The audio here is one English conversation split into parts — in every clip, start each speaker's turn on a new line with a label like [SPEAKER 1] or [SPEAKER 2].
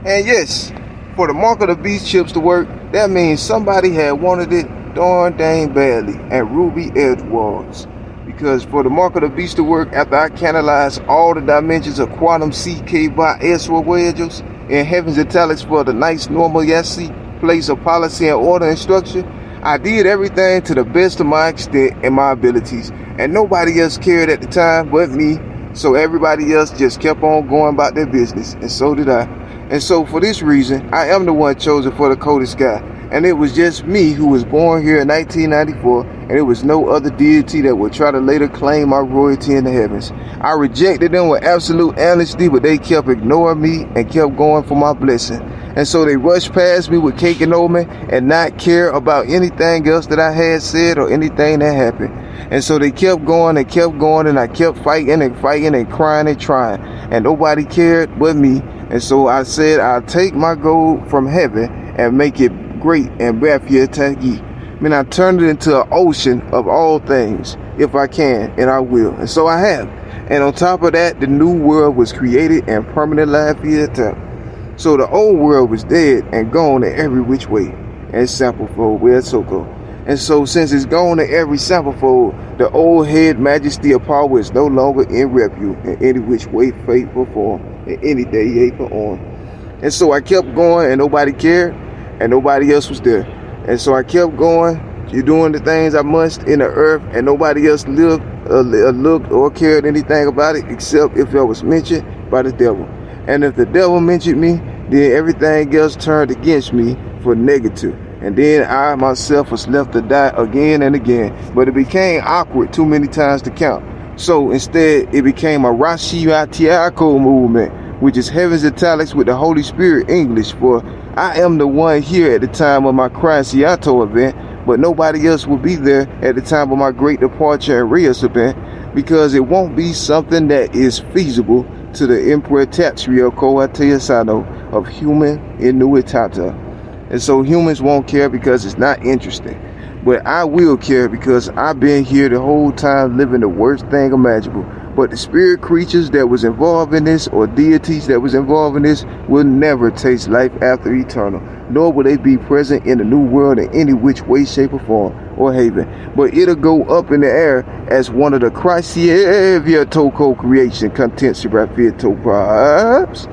[SPEAKER 1] And yes, for the mark of the beast chips to work, that means somebody had wanted it darn dang badly, and Ruby Edwards. Because for the mark of the beast to work, after I canalized all the dimensions of quantum CK by Ezra Wedges in heaven's italics for the nice normal Yassi place of policy and order and structure, I did everything to the best of my extent and my abilities, and nobody else cared at the time but me, so everybody else just kept on going about their business, and so did I. And so for this reason, I am the one chosen for the coded sky, and it was just me who was born here in 1994, and there was no other deity that would try to later claim my royalty in the heavens. I rejected them with absolute honesty, but they kept ignoring me and kept going for my blessing. And so they rushed past me with cake and omen and not care about anything else that I had said or anything that happened. And so they kept going, and I kept fighting and crying and trying, and nobody cared but me. And so I said, I'll take my gold from heaven and make it great and Bafia Tagi. I turned it into an ocean of all things, if I can, and I will. And so I have. And on top of that, the new world was created and permanent life here. So the old world was dead and gone in every which way. And sample fold, where Soko. And so since it's gone in every sample fold, the old head majesty of power is no longer in repute in any which way, fate, or form, in any day, shape, or on. And so I kept going, and nobody cared, and nobody else was there. And so I kept going, doing the things I must in the earth, and nobody else looked or cared anything about it, except if it was mentioned by the devil. And if the devil mentioned me, then everything else turned against me for negative. And then I myself was left to die again and again. But it became awkward too many times to count. So instead, it became a Rashi Atiako movement, which is heaven's italics with the Holy Spirit English for I am the one here at the time of my Crianciato event, but nobody else will be there at the time of my great departure and Rios event, because it won't be something that is feasible to the Emperor Tatrio Koateyasano of human Inuitata. And so humans won't care because it's not interesting. But I will care because I've been here the whole time living the worst thing imaginable. But the spirit creatures that was involved in this, or deities that was involved in this, will never taste life after eternal, nor will they be present in the new world in any which way, shape, or form, or haven. But it'll go up in the air as one of the Christievia Toko creation contents, perhaps,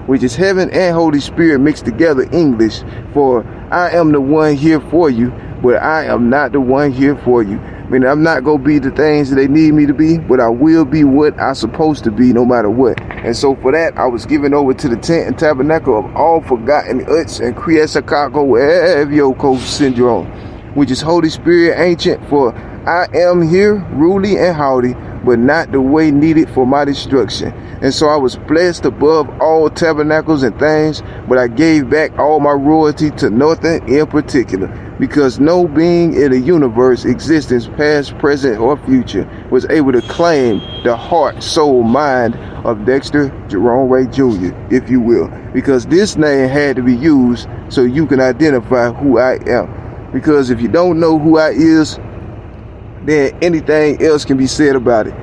[SPEAKER 1] which is heaven and Holy Spirit mixed together English for I am the one here for you, but I am not the one here for you. I'm not going to be the things that they need me to be, but I will be what I'm supposed to be no matter what. And so for that, I was given over to the tent and tabernacle of all forgotten Uts and Kriesakago Evioko syndrome, which is Holy Spirit ancient for I am here, ruly and haughty, but not the way needed for my destruction. And so I was blessed above all tabernacles and things, but I gave back all my royalty to nothing in particular, because no being in the universe, existence past, present, or future, was able to claim the heart, soul, mind of Dexter Jerome Ray Jr., if you will, because this name had to be used so you can identify who I am. Because if you don't know who I is, then anything else can be said about it.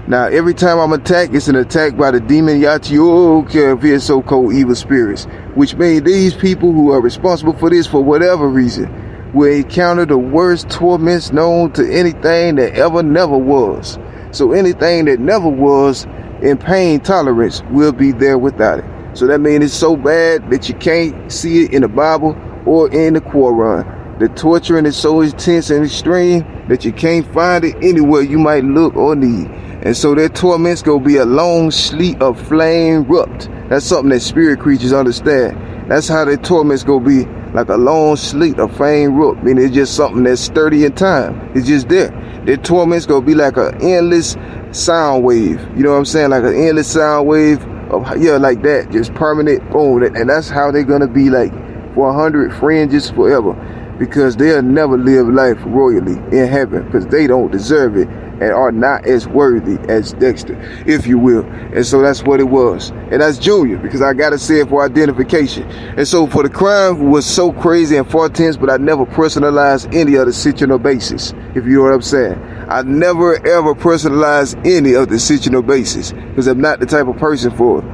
[SPEAKER 1] Now, every time I'm attacked, it's an attack by the demon Yatio, so-called evil spirits, which means these people who are responsible for this for whatever reason will encounter the worst torments known to anything that ever never was. So anything that never was in pain tolerance will be there without it. So that means it's so bad that you can't see it in the Bible or in the Quran. The torturing is so intense and extreme that you can't find it anywhere you might look or need. And so their torment's gonna be a long sleet of flame rupt. That's something that spirit creatures understand. That's how their torment's gonna be, like a long sleet of flame rupt. Meaning it's just something that's sturdy in time. It's just there. Their torment's gonna be like an endless sound wave. You know what I'm saying? Like an endless sound wave of, like that, just permanent, boom. And that's how they're gonna be like for 100 fringes forever. Because they'll never live life royally in heaven, because they don't deserve it and are not as worthy as Dexter, if you will. And so that's what it was. And that's Junior, because I gotta say it for identification. And so for the crime was so crazy and far tense, but I never personalized any of the situational basis, if you know what I'm saying. I never ever personalized any of the situational basis, because I'm not the type of person for it.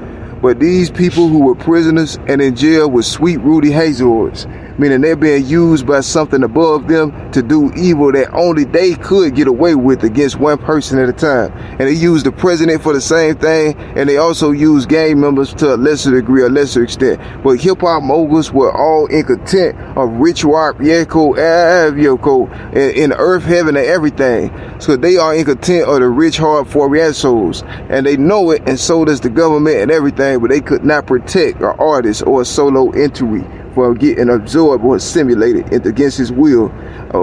[SPEAKER 1] But these people who were prisoners and in jail were sweet Rudy Hazords, meaning they're being used by something above them to do evil that only they could get away with against one person at a time. And they used the president for the same thing, and they also used gang members to a lesser degree, a lesser extent. But hip-hop moguls were all in content of rich rock, Yeko, in earth, heaven, and everything. So they are in content of the rich, hard, for assholes. And they know it, and so does the government and everything, but they could not protect an artist or a solo entry from getting absorbed or assimilated against his will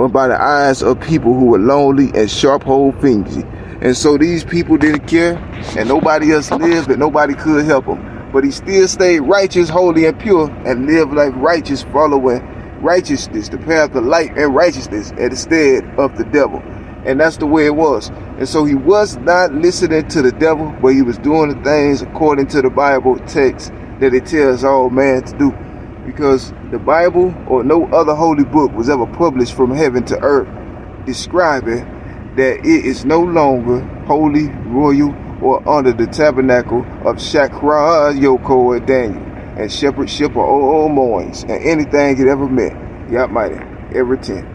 [SPEAKER 1] by the eyes of people who were lonely and sharp-hold fingers. And so these people didn't care, and nobody else lived, and nobody could help him. But he still stayed righteous, holy, and pure, and lived like righteous, following righteousness, the path of light and righteousness, instead of the devil. And that's the way it was. And so he was not listening to the devil, but he was doing the things according to the Bible text that it tells all man to do. Because the Bible or no other holy book was ever published from heaven to earth describing that it is no longer holy, royal, or under the tabernacle of Shakra, Yoko, and Daniel, and shepherdship of old Moines, and anything it ever meant. Yap mighty, every 10.